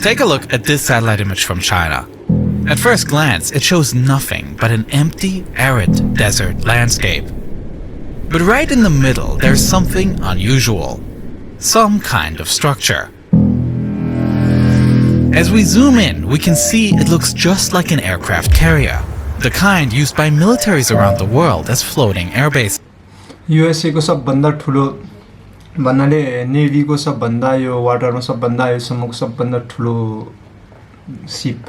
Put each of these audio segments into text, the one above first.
Take a look at this satellite image from China. At first glance, it shows nothing but an empty, arid desert landscape. But right in the middle, there's something unusual. Some kind of structure. As we zoom in, we can see it looks just like an aircraft carrier, the kind used by militaries around the world as floating airbase. USA को सबभन्दा ठुलो भन्नाले नेभी को सबभन्दा यो वाटरमा सबभन्दा यसम्मको सबभन्दा ठुलो ship.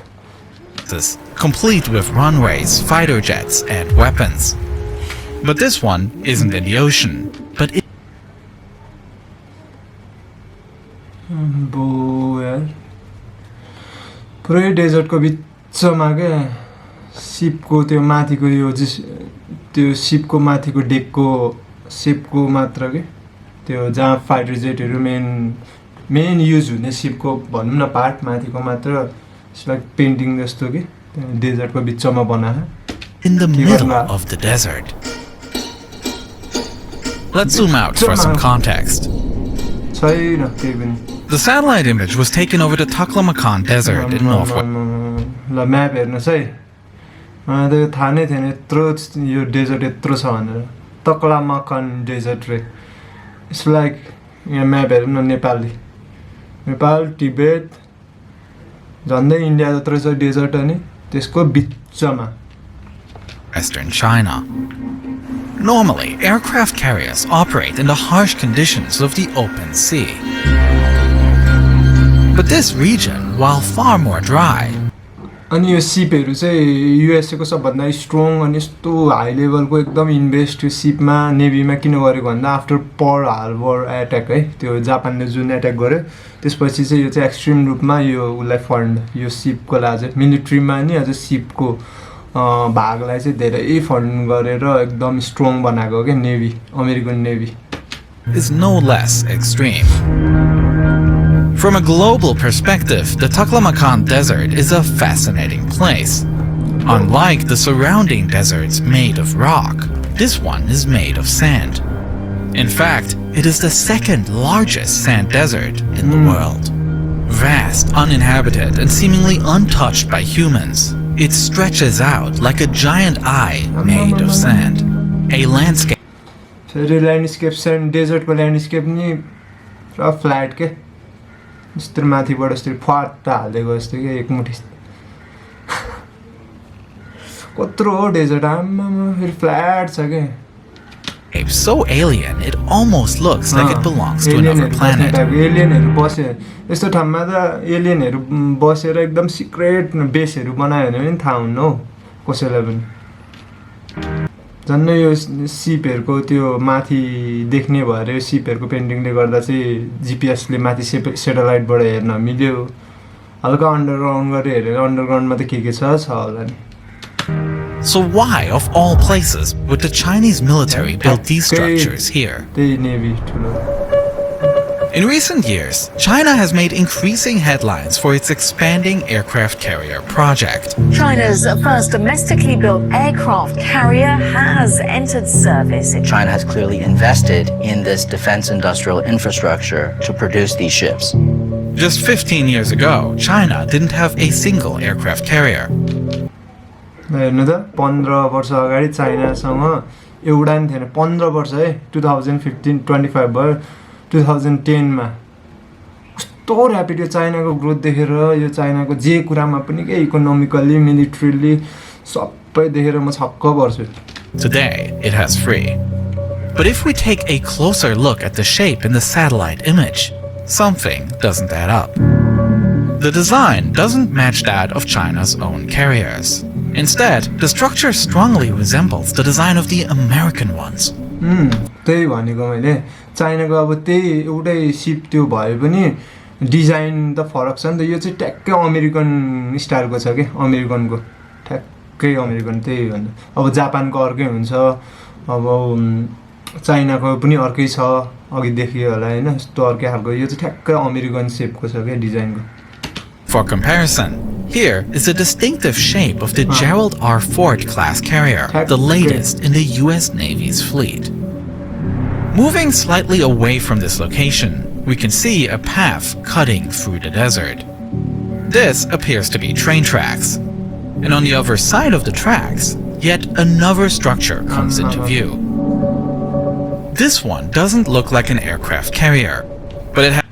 Complete with runways, fighter jets, and weapons. But this one isn't in the ocean, but it पुरै डेजर्टको बिचमा के शिपको त्यो माथिको यो त्यो शिपको माथिको डेकको शिपको मात्र के त्यो जहाँ फाइटर जेटहरु मेन युज हुने शिपको भनौं न पार्ट माथिको मात्र लाइक पेन्टिङ जस्तो के डेजर्टको बिचमा बनाए. In the middle of the desert. Let's zoom out for some context. छैन त्यही पनि. The satellite image was taken over the Taklamakan Desert in northwest. ल म्याप हेर्नुस् है. त्यो थाहा नै थिएन यत्रो यो डेजर्ट यत्रो छ भनेर. तक्लामाकान डेजर्ट रे. It's like यहाँ म्याप हेर्नु न नेपाली. नेपाल, टिबेट, झन्डै इन्डिया जत्रो छ डेजर्ट अनि त्यसको बिचमा. Western China. Normally, aircraft carriers operate in the harsh conditions of the open sea. But this region, while far more dry, अनि यो शिपहरु चाहिँ युएसए को सबभन्दा स्ट्रङ अनि यस्तो हाई लेभलको एकदम इन्भेस्ट त्यो शिपमा नेभीमा किन गरेको भन्दा आफ्टर पर्ल हार्बर अट्याक है त्यो जापानले जुन अट्याक गर्यो त्यसपछि चाहिँ यो चाहिँ एक्सट्रिम रूपमा यो उलाई फन्ड यो शिपको लागि मिलिट्रीमा नि अझ शिपको भागलाई चाहिँ धेरै फन्ड गरेर एकदम स्ट्रङ बनाएको के navy American navy is no less extreme. From a global perspective, the Taklamakan Desert is a fascinating place. Unlike the surrounding deserts made of rock, this one is made of sand. In fact, it is the second largest sand desert in the world. Vast, uninhabited, and seemingly untouched by humans, it stretches out like a giant eye made of sand. A landscape. So the landscape sand desert को landscape नि पुरा flat के यस्तो माथिबाट यस्तो फाट्टा हालेको जस्तो के एकमुठी कत्रो हो डेजर्ट आम्मामा फेरि फ्ल्याट छ के. So alien, it almost looks like it belongs to another planet. एलियनहरु बसे यस्तो ठाउँमा त एलियनहरु बसेर एकदम सिक्रेट बेसहरु बनायो भने पनि थाहा हुन्न हो कसैलाई पनि. जन्नै यो शिपहरुको त्यो माथि देख्ने भएर यो शिपहरुको पेन्टिङले गर्दा चाहिँ जीपीएस ले माथि स्याटेलाइटबाट हेर्न मिल्यो. हल्का अन्डरग्राउन्ड गरे हेरेर अन्डरग्राउन्डमा त के छ होला नि. So why, of all places, would the Chinese military build these structures here? In recent years, China has made increasing headlines for its expanding aircraft carrier project. China's first domestically built aircraft carrier has entered service. China has clearly invested in this defense industrial infrastructure to produce these ships. Just 15 years ago, China didn't have a single aircraft carrier. हेर्नु त 15 वर्ष अगाडि चाइनासँग एउटा नि थिएन. 15 वर्ष है 2015 25 भयो 2010 मा कस्तो र्यापिड यो चाइनाको ग्रोथ देखेर यो चाइनाको जे कुरामा पनि के इकोनोमिकली मिलिटरीली सबै देखेर म छक्क पर्छु. Today, it has 3. But if we take a closer look at the shape in the satellite image, something doesn't add up. The design doesn't match that of China's own carriers. Instead, the structure strongly resembles the design of the American ones. त्यही भनेको मैले चाइनाको अब त्यही एउटै ship त्यो भए पनि design त फरक छ नि त. यो चाहिँ ट्याक्कै अमेरिकन स्टाइलको छ के अमेरिकनको ठ्याक्कै अमेरिकन त्यही भन्दा. अब जापानको अर्कै हुन्छ अब चाइनाको पनि अर्कै छ अघि देखियो होला हैन यस्तो अर्कै खालको. यो चाहिँ ठ्याक्कै अमेरिकन शेपको छ के डिजाइनको. For comparison, here is the distinctive shape of the Gerald R. Ford class carrier, the latest in the US Navy's fleet. Moving slightly away from this location, we can see a path cutting through the desert. This appears to be train tracks. And on the other side of the tracks, yet another structure comes into view. This one doesn't look like an aircraft carrier, but it has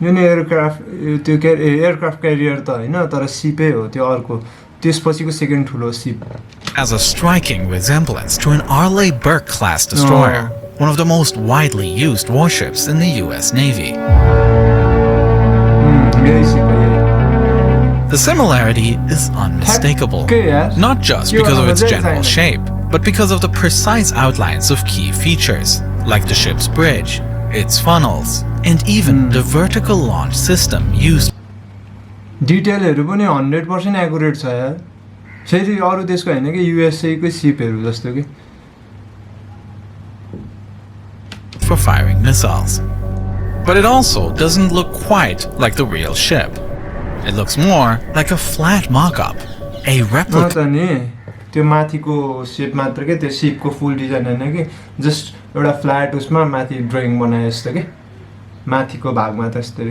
यो नि aircraft career त होइन तर सिपै हो त्यो अर्को त्यसपछिको second ठुलो सिप a striking resemblance to an Arleigh Burke-class destroyer, one of the most widely used warships in the US Navy. The similarity is unmistakable, not just because of its general shape, but because of the precise outlines of key features, like the ship's bridge, its funnels, and even the vertical launch system used. डिटेलहरु पनि 100% accurate छ यार फेरि अरु देशको हैन कि USA को सिपहरु जस्तो के for firing missiles. But it also doesn't look quite like the real ship. It looks more like a flat mock-up, a replica. त नि त्यो माथिको शेप मात्र के त्यो सिपको फुल डिजाइन हैन कि जस्ट एउटा फ्ल्याट उसमा माथि ड्राइङ बनाए जस्तो के माथिको भागमा त यस्तै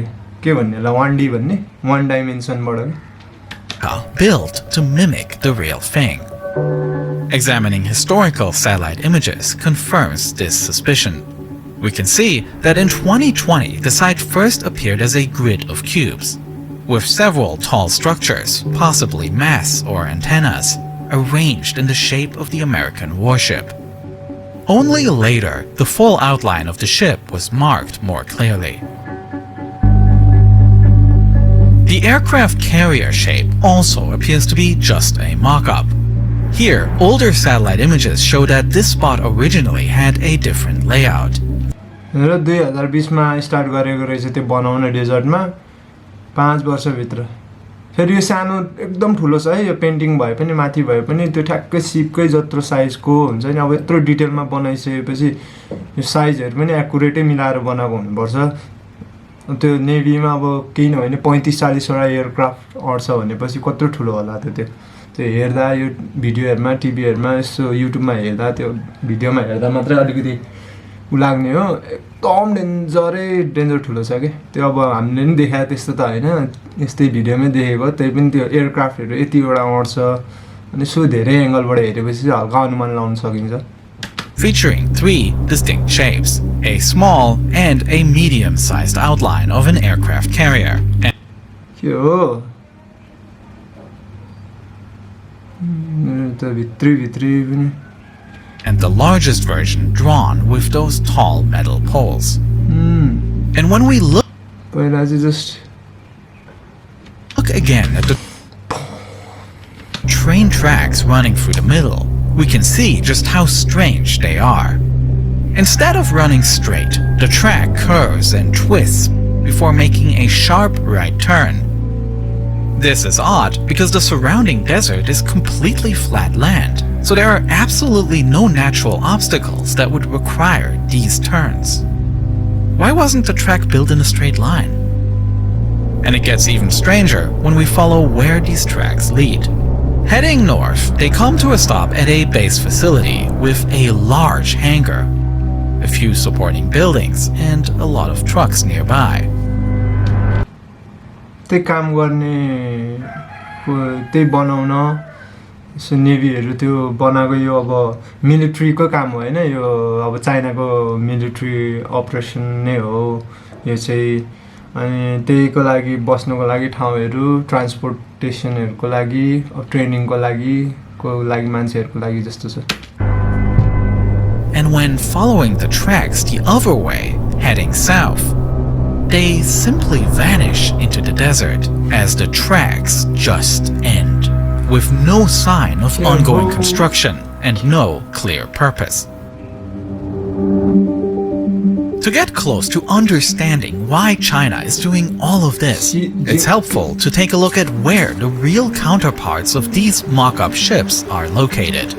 के भन्ने ल 1D भन्ने 1 डाइमेन्सन बाट built to mimic the real thing. Examining historical satellite images confirms this suspicion. We can see that in 2020 the site first appeared as a grid of cubes, with several tall structures, possibly masts or antennas, arranged in the shape of the American warship. Only later, the full outline of the ship was marked more clearly. The aircraft carrier shape also appears to be just a mock-up. Here, older satellite images show that this spot originally had a different layout. र 2020 मा start गरेको रहेछ त्यो बनाउन डेजर्टमा 5 वर्ष भित्र फेरि यो सानो एकदम ठुलो छ है यो पेन्टिङ भए पनि माथि भए पनि त्यो ठ्याक्कै सिपकै जत्रो साइजको हुन्छ नि अब यत्रो डिटेलमा बनाइसकेपछि यो साइजहरु पनि एक्युरेटै मिलाएर बनाएको हुनुपर्छ त्यो नेभीमा अब केही नभने 35-40 वटा एयरक्राफ्ट अड्छ भनेपछि कत्रो ठुलो होला त्यो हेर्दा यो भिडियोहरुमा टिभीहरुमा यसो युट्युबमा हेर्दा त्यो भिडियोमा हेर्दा मात्रै अलिकति लाग्ने हो एकदम डेन्जर ठुलो छ के त्यो अब हामीले नि देखाए त्यस्तो त हैन यस्तै भिडियोमै देखेको त्यही पनि त्यो एयरक्राफ्टहरु यति वटा अड्छ अनि सो धेरै एंगलबाट हेरेपछि हल्का अनुमान लगाउन सकिन्छ Featuring 3 distinct shapes, a small and a medium-sized outline of an aircraft carrier. Yo. And the largest version drawn with those tall metal poles. And when we look again at the train tracks running through the middle, we can see just how strange they are. Instead of running straight, the track curves and twists before making a sharp right turn. This is odd because the surrounding desert is completely flat land, so there are absolutely no natural obstacles that would require these turns. Why wasn't the track built in a straight line? And it gets even stranger when we follow where these tracks lead. Heading north, they come to a stop at a base facility with a large hangar, a few supporting buildings, and a lot of trucks nearby. त्यही काम गर्ने त्यही बनाउन so नेभीहरु त्यो बनाएको यो अब मिलिट्रीको काम हो हैन यो अब चाइनाको मिलिट्री अपरेसन नै हो यो चाहिँ अनि त्यहीको लागि बस्नको लागि ठाउँहरु ट्रान्सपोर्टेसनहरुको लागि ट्रेनिङको लागि मान्छेहरुको लागि जस्तो छ. And when following the tracks the other way, heading south, they simply vanish into the desert as the tracks just end, with no sign of ongoing construction and no clear purpose. To get close to understanding why China is doing all of this, it's helpful to take a look at where the real counterparts of these mock-up ships are located.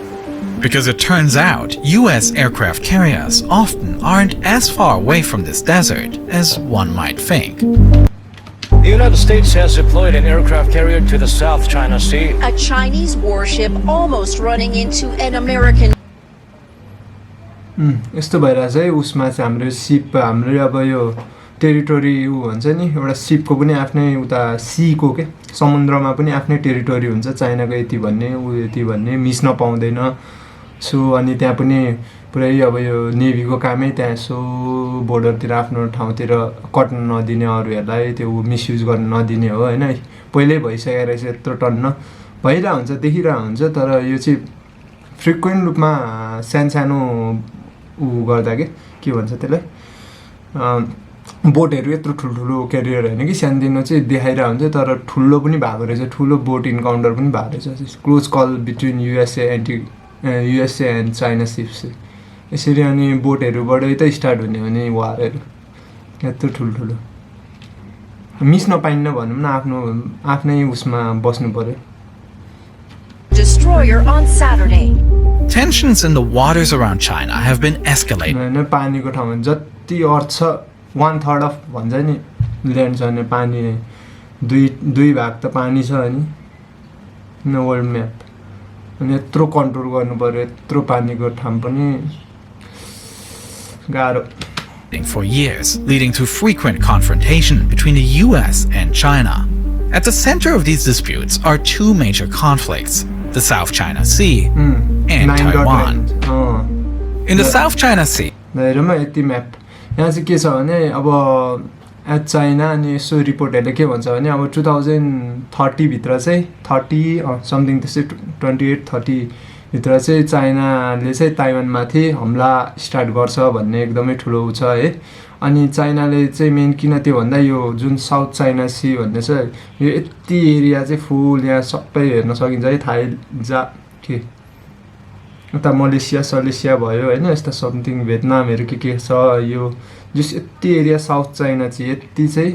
Because it turns out US aircraft carriers often aren't as far away from this desert as one might think. The United States has deployed an aircraft carrier to the South China Sea. A Chinese warship almost running into an American. यस्तो भइरहेछ है उसमा चाहिँ हाम्रो सिप हाम्रो अब यो टेरिटोरी ऊ हुन्छ नि एउटा सिपको पनि आफ्नै उता सीको के समुद्रमा पनि आफ्नै टेरिटोरी हुन्छ चाइनाको यति भन्ने ऊ यति भन्ने मिस्न पाउँदैन सो अनि त्यहाँ पनि पुरै अब यो नेभीको कामै त्यहाँ यसो बोर्डरतिर आफ्नो ठाउँतिर कट्न नदिने अरूहरूलाई त्यो मिसयुज गर्न नदिने हो होइन पहिल्यै भइसकेको रहेछ यत्रो टन्न भइरहेको हुन्छ देखिरहेको हुन्छ तर यो चाहिँ फ्रिक्वेन्ट रूपमा सानो ऊ गर्दा के भन्छ त्यसलाई बोटहरू यत्रो ठुल्ठुलो क्यारियर होइन कि सानोतिनो चाहिँ देखाइरहेको हुन्छ तर ठुलो पनि भएको रहेछ ठुलो बोट इन्काउन्टर पनि भएको रहेछ close call between USA and China ships यसरी अनि बोटहरूबाटै त स्टार्ट हुने हो नि वारहरू यत्रो ठुल्ठुलो मिस नपाइन्न भनौँ न आफ्नै उसमा बस्नु पर्यो Destroyer on Saturday. Tensions in the waters around China have been escalating. होइन पानीको ठाउँमा जति अर्थ छ 1/3 अफ भन्छ नि ल्यान्ड छ भने पानी दुई भाग त पानी छ अनि वर्ल्ड म्याप अनि यत्रो कन्ट्रोल गर्नु पर्यो यत्रो पानीको ठाउँ पनि गाह्रो For years, leading to frequent confrontation between the US and China. At the center of these disputes are two major conflicts, the South China Sea and Taiwan. In the South China Sea, हेरौँ यति map यहाँ चाहिँ के छ भने अब at China अनि यसो रिपोर्टहरूले के भन्छ भने अब 2030 भित्र चाहिँ 30 समथिङ त्यस्तै 28-30 भित्र चाहिँ चाइनाले चाहिँ ताइवानमाथि हमला स्टार्ट गर्छ भन्ने एकदमै ठुलो छ है अनि चाइनाले चाहिँ मेन किन त्यो भन्दा यो जुन साउथ चाइना सी भन्ने छ यो यति एरिया चाहिँ फुल यहाँ सबै हेर्न सकिन्छ है थाइ के उता मलेसिया सलेसिया भयो होइन यस्ता समथिङ भियतनामहरू के छ यो जस यति एरिया साउथ चाइना चाहिँ यति चाहिँ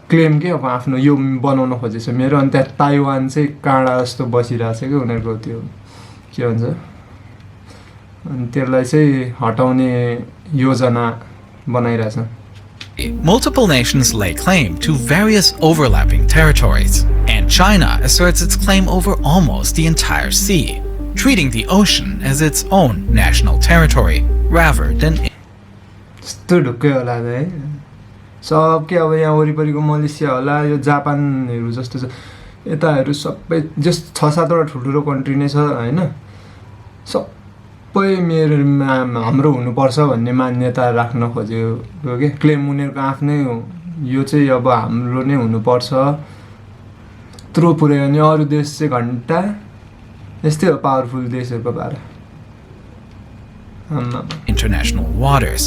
क्लेम के अब आफ्नो यो बनाउन खोजेछ मेरो अनि त्यहाँ ताइवान चाहिँ काँडा जस्तो बसिरहेको छ कि उनीहरूको त्यो के भन्छ अनि त्यसलाई चाहिँ हटाउने योजना बनाइरहेछ multiple nations lay claim to various overlapping territories, and China asserts its claim over almost the entire sea, treating the ocean as its own national territory rather than यस्तो ढुक्कै होला है सब के अब यहाँ वरिपरिको मलेसिया होला यो जापानहरू जस्तो छ यताहरू सबै जस्ट 6-7 वटा ठुल्ठुलो कन्ट्री नै छ होइन सबै मेरो हाम्रो हुनुपर्छ भन्ने मान्यता राख्न खोजेको के क्लेम उनीहरूको आफ्नै हो यो चाहिँ अब हाम्रो नै हुनुपर्छ यत्रो पुऱ्यायो भने अरू देश चाहिँ घन्टा यस्तै हो पावरफुल देशहरूको पारा international waters.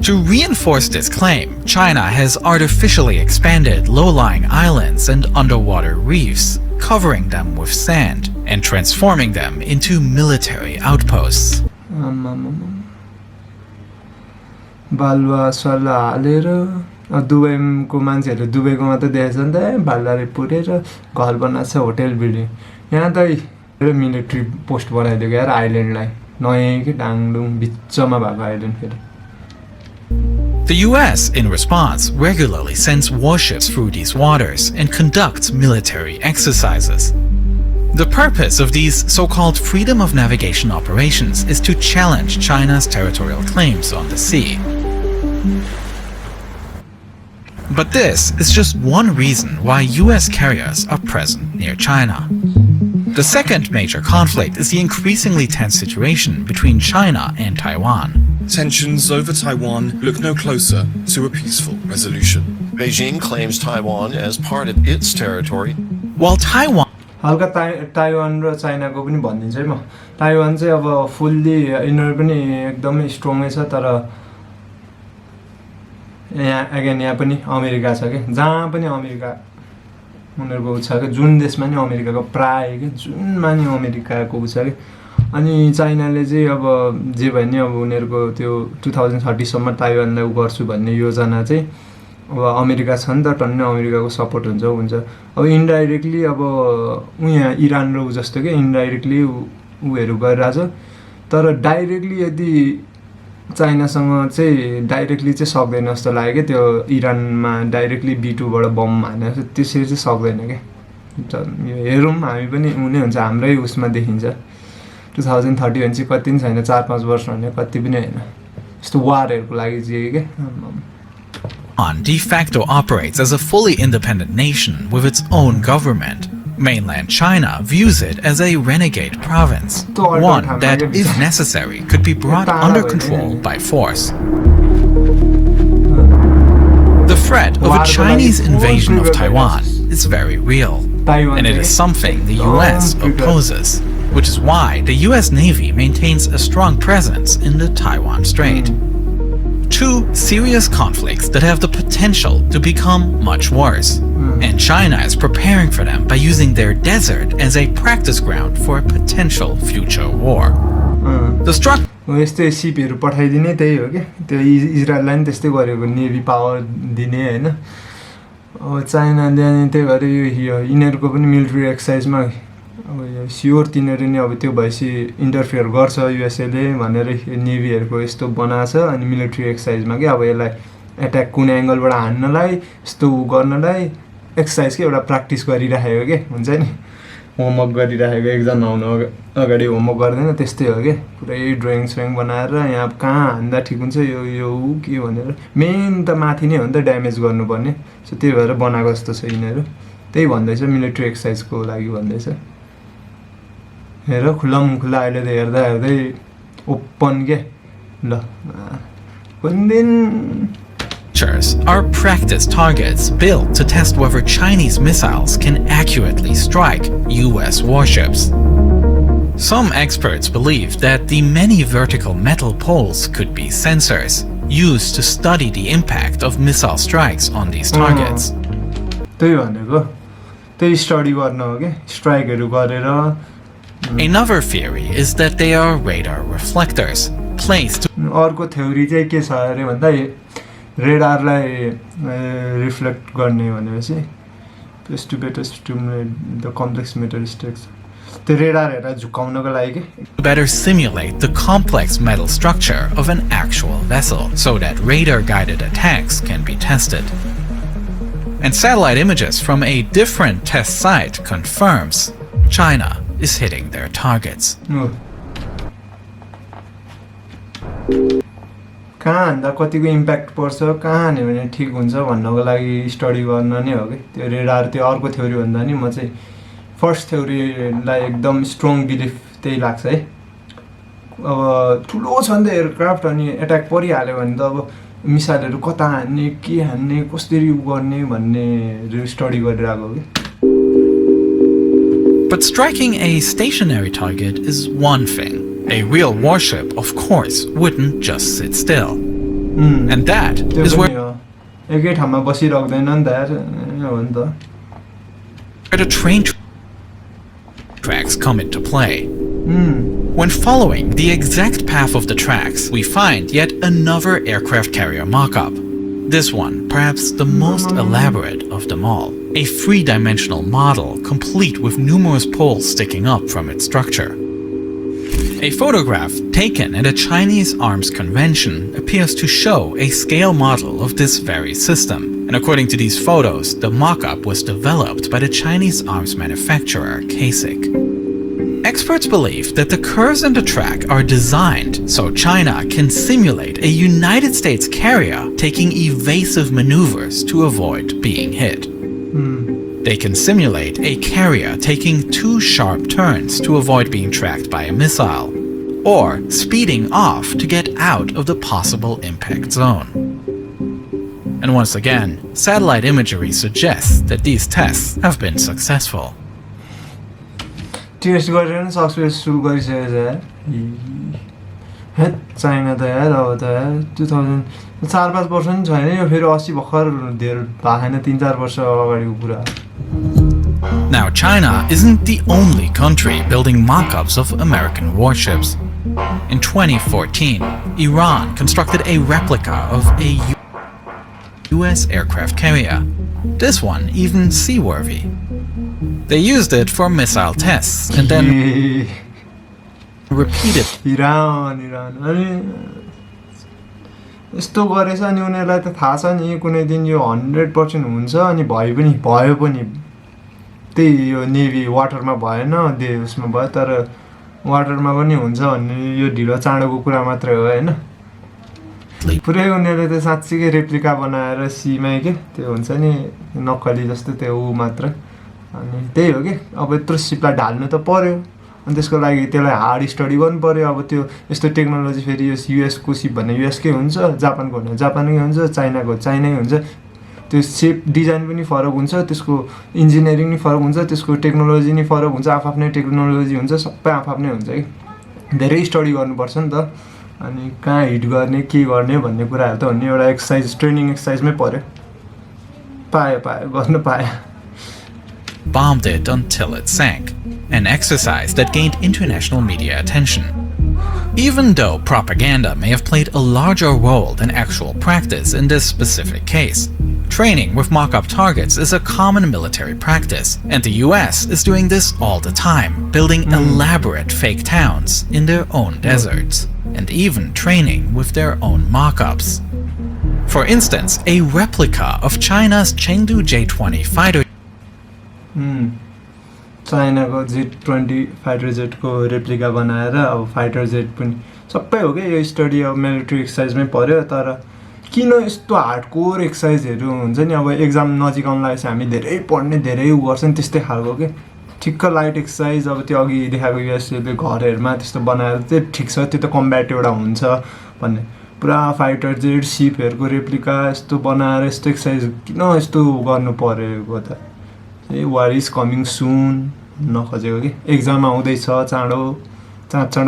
To reinforce this claim, China has artificially expanded low-lying islands and underwater reefs, covering them with sand and transforming them into military outposts. बालुवा सल्ला हालेर दुबईको मान्छेहरूले दुबईको मात्रै देखेछ नि त भालुवाले पुरेर घर बनाएको छ होटेल बिल्डिङ यहाँ त मिलिट्री पोस्ट बनाइदिएको यार आइल्यान्डलाई नयाँ कि डाङडुङ बिचमा भएको आइल्यान्ड फेरि The US, in response, regularly sends warships through these waters and conducts military exercises. The purpose of these so-called freedom of navigation operations is to challenge China's territorial claims on the sea. But this is just one reason why US carriers are present near China. The second major conflict is the increasingly tense situation between China and Taiwan. Tensions over Taiwan look no closer to a peaceful resolution. Beijing claims Taiwan as part of its territory. While Taiwan हल्का Taiwan र चाइनाको पनि भनिदिन्छु है म Taiwan चाहिँ अब fully यिनीहरू पनि एकदमै स्ट्रङै छ तर यहाँ अगेन यहाँ पनि अमेरिका छ क्या जहाँ पनि अमेरिका उनीहरूको छ क्या जुन देशमा नि अमेरिकाको प्राय क्या जुनमा नि अमेरिकाको छ कि अनि चाइनाले चाहिँ अब जे भए नि अब उनीहरूको त्यो 2030 सम्म ताइवानलाई गर्छु भन्ने योजना चाहिँ अब अमेरिका छ नि त टन्नै अमेरिकाको सपोर्ट हुन्छ अब इन्डाइरेक्टली अब यहाँ इरान र जस्तो क्या इन्डाइरेक्टली उहरू गरिरहेछ तर डाइरेक्टली यदि चाइनासँग चाहिँ डाइरेक्टली चाहिँ सक्दैन जस्तो लाग्यो क्या त्यो इरानमा डाइरेक्टली B2बाट बम हानेर त्यसरी चाहिँ सक्दैन क्या हेरौँ हामी पनि हुने हुन्छ हाम्रै उसमा देखिन्छ 2030 भने चाहिँ कति पनि छैन 4-5 वर्ष भने कति पनि होइन यस्तो वारहरूको लागि चाहिँ के De facto operates as a fully independent nation with its own government. Mainland China views it as a renegade province, one that, if necessary, could be brought under control by force. The threat of a Chinese invasion of Taiwan is very real, and it is something the US opposes, which is why the US Navy maintains a strong presence in the Taiwan Strait. Two serious conflicts that have the potential to become much worse, and China is preparing for them by using their desert as a practice ground for a potential future war. The structure यस्तै सिपहरू पठाइदिने त्यही हो के त्यो इजरायललाई नि त्यस्तै गरेको नेभी पावर दिने हैन अब चाइनाले अनि त्यही भएर यो यिनीहरूको पनि मिलिट्री एक्सरसाइजमा अब यो स्योर तिनीहरू नि अब त्यो भएपछि इन्टरफियर गर्छ युएसएले भनेर नेभीहरूको यस्तो बनाछ अनि मिलिट्री एक्सरसाइजमा के अब यसलाई एट्याक कुन एंगलबाट हान्नलाई यस्तो गर्नलाई एक्सरसाइज के एउटा प्र्याक्टिस गरिराखेको के हुन्छ नि होमवर्क गरिराखेको एक्जाम आउन अगाडि होमवर्क गर्दैन त्यस्तै हो के पुरै ड्रइङ स्विङ बनाएर यहाँ कहाँ हान्दा ठिक हुन्छ यो के भनेर मेन त माथि नै हो नि त ड्यामेज गर्नुपर्ने सो त्यही भएर बनाएको जस्तो छ यिनीहरू त्यही भन्दैछ मिलिट्री एक्सरसाइजको लागि भन्दैछ हेर खुल्ला अहिले त हेर्दा हेर्दै ओपन के ल कुन दिन are practice targets built to test whether Chinese missiles can accurately strike US warships. Some experts believe that the many vertical metal poles could be sensors used to study the impact of missile strikes on these targets. त्यही भनेको त्यही study गर्न हो के स्ट्राइकहरु गरेर Another theory is that they are radar reflectors placed अर्को theory चाहिँ के छ अरे भन्दा रेडारलाई रिफ्लेक्ट गर्ने भनेपछि plus two better stimulate the complex metal structure त्यो रेडार हेरेर झुकाउनको लागि के to better simulate the complex metal structure of an actual vessel so that radar guided attacks can be tested. And satellite images from a different test site confirms China is hitting their targets. कहाँ हान्दा कतिको impact पर्छ कहाँ हान्यो भने ठिक हुन्छ भन्नको लागि स्टडी गर्न नै हो कि त्यो रेडार त्यो अर्को थ्योरी भन्दा नि म चाहिँ फर्स्ट थ्योरीलाई एकदम स्ट्रङ बिलिफ त्यही लाग्छ है अब ठुलो छ नि त एयरक्राफ्ट अनि एट्याक परिहाल्यो भने त अब मिसाइलहरू कता हान्ने के हान्ने कसरी गर्ने भन्ने स्टडी गरिरहेको हो कि But striking a stationary target is one thing. A real warship, of course, wouldn't just sit still. And that is where एकै ठाउँमा बसिरहदैन नि त यार हो नि त the train tracks come into play. When following the exact path of the tracks, we find yet another aircraft carrier mock-up. This one, perhaps the most elaborate of them all. A three-dimensional model complete with numerous poles sticking up from its structure. A photograph taken at a Chinese arms convention appears to show a scale model of this very system. And according to these photos, the mock-up was developed by the Chinese arms manufacturer CASIC. Experts believe that the curves in the track are designed so China can simulate a United States carrier taking evasive maneuvers to avoid being hit. They can simulate a carrier taking two sharp turns to avoid being tracked by a missile, or speeding off to get out of the possible impact zone. And once again, satellite imagery suggests that these tests have been successful. Test गरेर नि successful गरिसकेको छ यार hate China त यार अब त यार 2000 4-5 वर्ष नि छैन यो फेरि 80 भर्खर धेर भएको छैन 3-4 वर्ष अगाडिको कुरा Now, China isn't the only country building mock-ups of American warships. In 2014, Iran constructed a replica of a US aircraft carrier. This one even seaworthy. They used it for missile tests and then repeated. Iran अनि यस्तो गरेछ अनि उनीहरुलाई त थाहा छ नि कुनै दिन यो 100% हुन्छ अनि भयो पनि त्यही यो नेभी वाटरमा भएन देशमा भयो तर वाटरमा पनि हुन्छ भन्ने यो ढिलो चाँडोको कुरा मात्रै हो हैन पुरै उनीहरूले त साँच्चीकै रेप्लिका बनाएर सीमै के त्यो हुन्छ नि नक्कली जस्तो त्यो ऊ मात्र अनि त्यही हो कि अब यत्रो सिपलाई ढाल्नु त पर्यो अनि त्यसको लागि त्यसलाई हार्ड स्टडी गर्नु पर्यो अब त्यो यस्तो टेक्नोलोजी फेरि यस युएसको सिप भन्ने युएसकै हुन्छ जापानको भन्ने जापानकै हुन्छ चाइनाको चाइनै हुन्छ त्यो सेप डिजाइन पनि फरक हुन्छ त्यसको इन्जिनियरिङ नि फरक हुन्छ त्यसको टेक्नोलोजी नि फरक हुन्छ आफ्नै टेक्नोलोजी हुन्छ सबै आफ्नै हुन्छ कि धेरै स्टडी गर्नुपर्छ नि त अनि कहाँ हिट गर्ने के गर्ने भन्ने कुराहरू त भन्ने एउटा एक्सर्साइज ट्रेनिङ एक्सर्साइजमै पर्यो पायो गर्न पायो Bombed it until it sank, an exercise that gained international media attention. Even though propaganda may have played a larger role than actual practice in this specific case, training with mock-up targets is a common military practice, and the US is doing this all the time, building elaborate fake towns in their own deserts, and even training with their own mock-ups. For instance, a replica of China's Chengdu J-20 fighter चाइनाको J-20 fighter जेटको replica बनाएर अब fighter jet पनि सबै हो के यो study अब मिलिट्री एक्सर्साइजमै पर्यो तर किन यस्तो हार्डकोर एक्सर्साइजहरू हुन्छ नि अब एक्जाम नजिक आउन लागेपछि हामी धेरै पढ्ने धेरै गर्छ नि त्यस्तै खालको के ठिक्क लाइट एक्सर्साइज अब त्यो अघि देखाएको युएसले घरहरूमा त्यस्तो बनाएर चाहिँ ठिक छ त्यो त कम्ब्याट एउटा हुन्छ भन्ने पुरा फाइटर जेट सिपहरूको रेप्लिका यस्तो बनाएर यस्तो एक्सर्साइज किन यस्तो गर्नु पर्यो त वार इज कमिङ सुन नखोजेको कि एक्जाम आउँदैछ चाँडो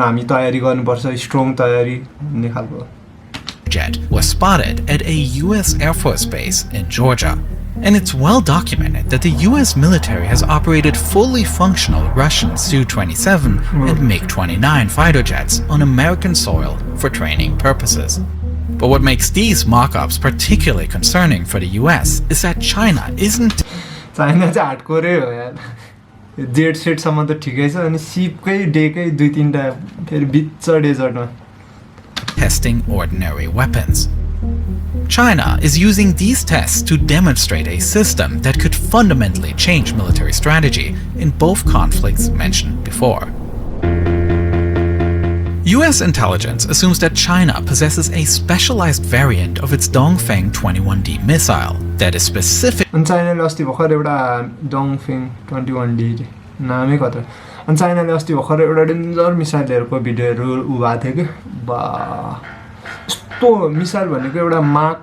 हामी तयारी गर्नुपर्छ स्ट्रङ तयारी भन्ने खालको jet was spotted at a US Air Force base in Georgia. And it's well documented that the US military has operated fully functional Russian Su-27 and MiG-29 fighter jets on American soil for training purposes. But what makes these mock-ups particularly concerning for the US is that China isn't China चाहिँ हार्डकोरै हो यार jet सेटसम्म त ठिकै छ अनि सिपकै डेकै 2-3टा फेरि बिच डेजर्टमा testing ordinary weapons. China is using these tests to demonstrate a system that could fundamentally change military strategy in both conflicts mentioned before. US intelligence assumes that China possesses a specialized variant of its Dongfeng 21D missile that is specific. अनि चाइनाले अस्ति भर्खर एउटा डङफेङ 21D नामै कता अनि चाइनाले अस्ति भर्खर एउटा डेन्जर मिसाइलहरूको भिडियोहरू उभा थियो कि बा यस्तो मिसाइल भनेको एउटा माक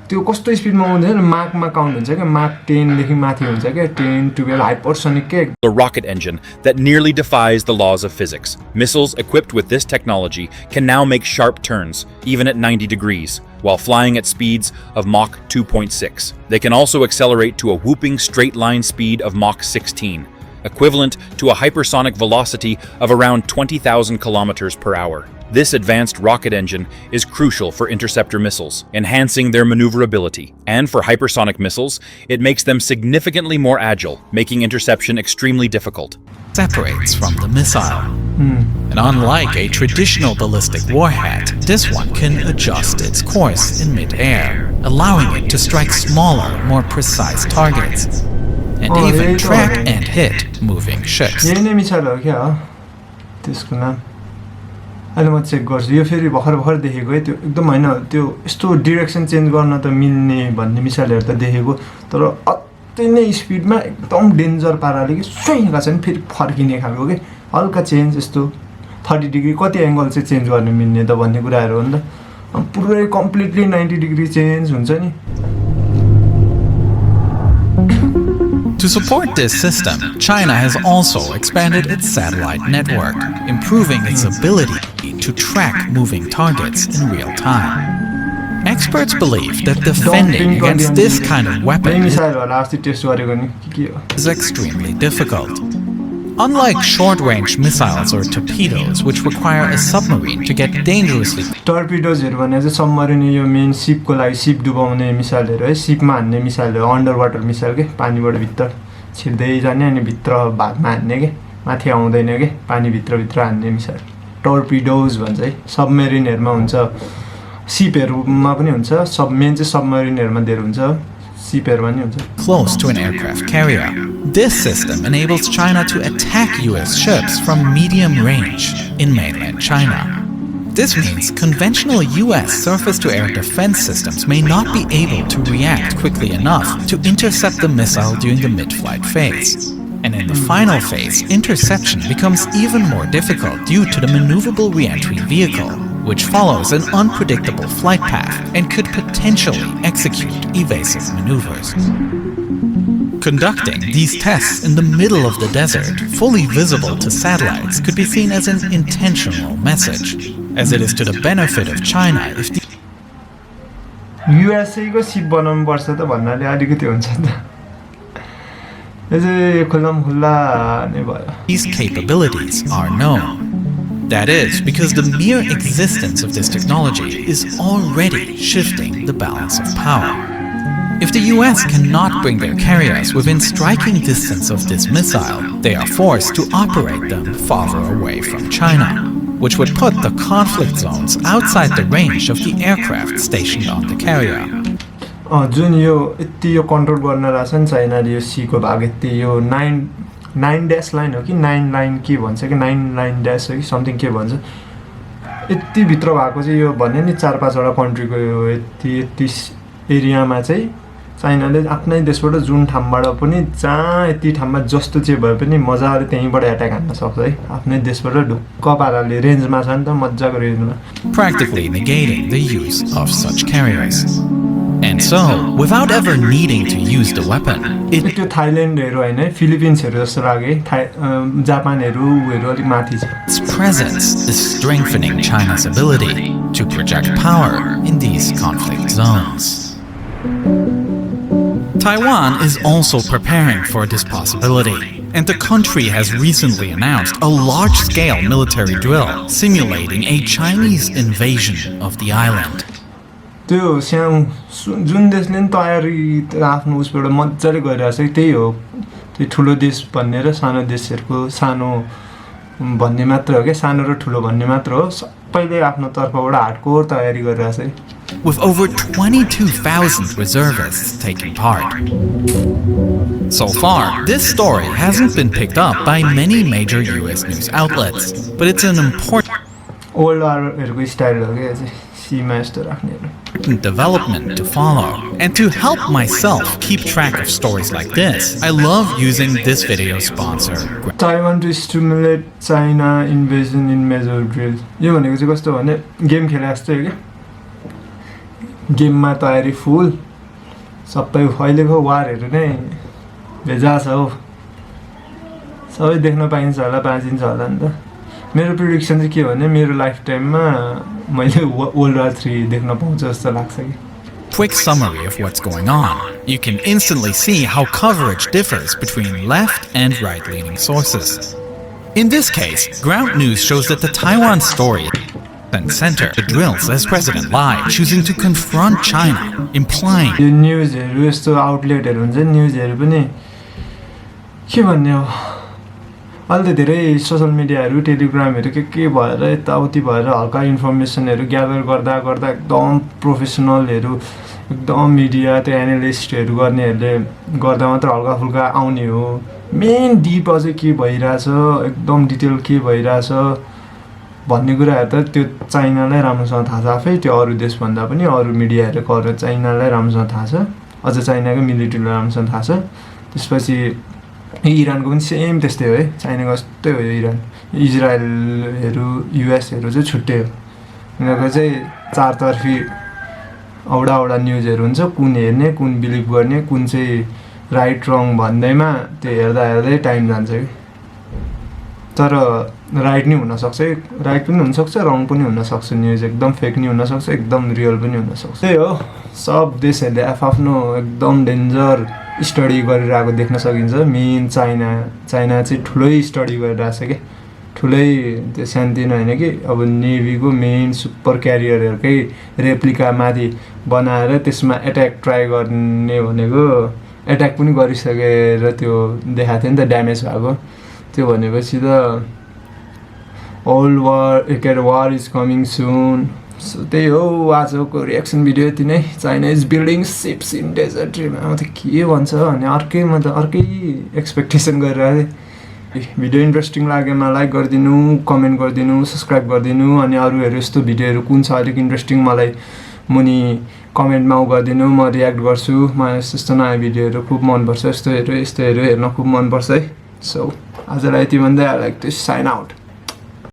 त्यो कस्तो स्पिडमा आउँदैन माकमा काउन्ट हुन्छ क्या माक 10 देखि माथि हुन्छ क्या 10 12 हाइपरसोनिक के a rocket engine that nearly defies the laws of physics. Missiles equipped with this technology can now make sharp turns, even at 90 degrees, while flying at speeds of Mach 2.6. They can also accelerate to a whooping straight-line speed of Mach 16, equivalent to a hypersonic velocity of around 20,000 kilometers per hour. This advanced rocket engine is crucial for interceptor missiles, enhancing their maneuverability. And for hypersonic missiles, it makes them significantly more agile, making interception extremely difficult. Separates from the missile. And unlike a traditional ballistic warhead, this one can adjust its course in mid-air, allowing it to strike smaller, more precise targets, and even track and hit moving ships. अहिले म check गर्छु यो फेरि भर्खर देखेको है त्यो एकदम हैन त्यो यस्तो डाइरेक्सन चेन्ज गर्न त मिल्ने भन्ने मिसाइलहरु त देखेको तर अति नै स्पिडमा एकदम डेन्जर पाराले कि सुइङका चाहिँ फेरि फर्किने खालको के हल्का चेन्ज यस्तो 30 डिग्री कति एंगल चाहिँ चेन्ज गर्न मिल्ने त भन्ने कुराहरु हो नि त पुरै कम्प्लिटली 90 डिग्री चेन्ज हुन्छ नि To support this system, China has also expanded its satellite network, improving its ability to track moving targets in real time. Experts believe that defending against this kind of weapon is extremely difficult. Unlike short-range missiles or torpedoes, which require a submarine to get dangerously torpedoes भने चाहिँ submarine यो main Chipko लागि ship डुबाउने मिसाइलहरु है शिपमा हान्ने मिसाइलहरु under water missile के पानीबाट भित्र छिर्दै जाने अनि भित्र भागमा हान्ने के माथि आउँदैन के पानी भित्र हान्ने मिसाइल torpedoes भन्छ है सबमरिनहरुमा हुन्छ शिपहरुमा पनि हुन्छ सब मेन चाहिँ सबमरिनहरुमा धेरै हुन्छ close to an aircraft carrier. This system enables China to attack US ships from medium range in mainland China. This means conventional US surface-to-air defense systems may not be able to react quickly enough to intercept the missile during the mid-flight phase. And in the final phase, interception becomes even more difficult due to the maneuverable re-entry vehicle, which follows an unpredictable flight path and could potentially execute evasive maneuvers. Conducting these tests in the middle of the desert, fully visible to satellites, could be seen as an intentional message, as it is to the benefit of China if the USA को सिप बनाउनु पर्छ त भन्नाले अलिकति हुन्छ नि त यो चाहिँ खुल्ला नै भयो these capabilities are known. That is because the mere existence of this technology is already shifting the balance of power. If the US cannot bring their carriers within striking distance of this missile, they are forced to operate them farther away from China, which would put the conflict zones outside the range of the aircraft stationed on the carrier. जुन यो यति यो control गर्न रहेछ नि चाइनाले यो C को भाग यति यो 9 ड्यास लाइन हो कि 9 लाइन के भन्छ कि 9 लाइन ड्यास हो कि समथिङ के भन्छ यति भित्र भएको चाहिँ यो भन्ने नि 4-5 वटा कन्ट्रीको यो यति एरियामा चाहिँ चाइनाले आफ्नै देशबाट जुन ठाउँबाट पनि जहाँ यति ठाउँमा जस्तो चाहिँ भए पनि मजाले त्यहीँबाट अट्याक हान्न सक्छ है आफ्नै देशबाट ढुक्क पाराले रेन्जमा छ नि त मजाको रेन्जमा practically negating the use of such carriers. And so, without ever needing to use the weapon, त्यो थाइल्यान्डहरु हैन फिलिपिन्सहरु जस्तो लाग्यो जापानहरु उहरु अलि माथि छ. its presence is strengthening China's ability to project power in these conflict zones. Taiwan is also preparing for this possibility, and the country has recently announced a large-scale military drill simulating a Chinese invasion of the island. त्यो जुन देशले नि तयारी आफ्नो उसबाट मजाले गरिरहेछ त्यही हो त्यो ठुलो देश भन्ने र सानो देशहरुको सानो भन्ने मात्र हो के सानो र ठुलो भन्ने मात्र हो सबैले आफ्नो तर्फबाट हार्डकोर तयारी गरिरहेछ with over 22,000 reservists taking part. So far, this story hasn't been picked up by many major US news outlets, but it's an important old वारहरुको स्टाइल हो के चाहिँ सीमा यस्तो राख्नेहरु development to follow. And to help myself keep track of stories like this, I love using this video sponsor. Taiwan to stimulate China invasion in major drills. यो भनेको चाहिँ कस्तो भने गेम खेले जस्तै हो के गेममा तयारी फुल सबै अहिलेको वारहरु नै भेजा छ हो सबै देख्न पाइन्छ होला पाइन्छ होला नि त मेरो प्रेडिक्सन चाहिँ के भने मेरो लाइफ टाइममा मैले वर्ल्ड वार 3 देख्न पाउँछु जस्तो लाग्छ कि Quick summary of what's going on. You can instantly see how coverage differs between left and right-leaning sources. In this case, ground news shows that the Taiwan story and center the drills as President Lai choosing to confront China, implying यो न्यूजहरु यस्तो आउटलेटहरु हुन्छ न्यूजहरु पनि के भन्ने हो अहिले त धेरै सोशल मिडियाहरु टेलिग्रामहरु के भएर यताउति भएर हल्का इन्फर्मेसनहरु ग्यादर गर्दा एकदम प्रोफेसनलहरु एकदम मिडिया त्यो एनालिस्टहरु गर्नेहरुले गर्दा मात्र हल्का फुल्का आउने हो मेन डीप अझै के भइराछ एकदम डिटेल के भइराछ भन्ने कुराहरु त त्यो चाइनालाई राम्रोसँग थाहा छ आफै त्यो अरु देश भन्दा पनि अरु मिडियाहरु कभर चाइनालाई राम्रोसँग थाहा छ अझ चाइनाको मिलिट्रीलाई राम्रोसँग थाहा छ त्यसपछि इरानको पनि सेम त्यस्तै हो है चाइनाको जस्तै हो इरान इजरायलहरु युएसहरु चाहिँ छुट्टै हो उनीहरुको चाहिँ चारतर्फी औडा न्यूजहरु हुन्छ कुन हेर्ने कुन बिलिभ गर्ने कुन चाहिँ राइट रङ भन्दैमा त्यो हेर्दै टाइम जान्छ कि तर राइट नि हुन सक्छ राइट पनि हुन सक्छ रङ पनि हुन सक्छ न्यूज एकदम फेक नि हुन सक्छ एकदम रियल पनि हुन सक्छ त्यही हो सब देशहरुले आफ्नो एकदम डेन्जर स्टडी गरिरहेको देख्न सकिन्छ मेन चाइना चाहिँ ठुलै स्टडी गरिरहेछ के ठुलै त्यो सानोतिनो हैन कि अब नेभी को मेन सुपर क्यारियरहरुकै रेप्लिका माथि बनाएर त्यसमा अट्याक ट्राई गर्ने भनेको अट्याक पनि गरिसकेर त्यो देखाएको थियो नि त ड्यामेज भएको त्यो भनेपछि त all war is coming soon. So त्यही हो आजको रिएक्सन भिडियो यति नै China is building ships in desert म त के भन्छ अनि अर्कै म त अर्कै एक्सपेक्टेसन गरिरहेको भिडियो इन्ट्रेस्टिङ लागेमा लाइक गरिदिनु, कमेन्ट गरिदिनु, सब्सक्राइब गरिदिनु अनि अरूहरू यस्तो भिडियोहरू कुन छ अलिक इन्ट्रेस्टिङ मलाई मुनि कमेन्टमा गरिदिनु, म रियाक्ट गर्छु। मलाई यस्तो नयाँ भिडियोहरू खुब मनपर्छ, यस्तोहरू हेर्न खुब मनपर्छ है। सो आजलाई यति भन्दै I like to sign out.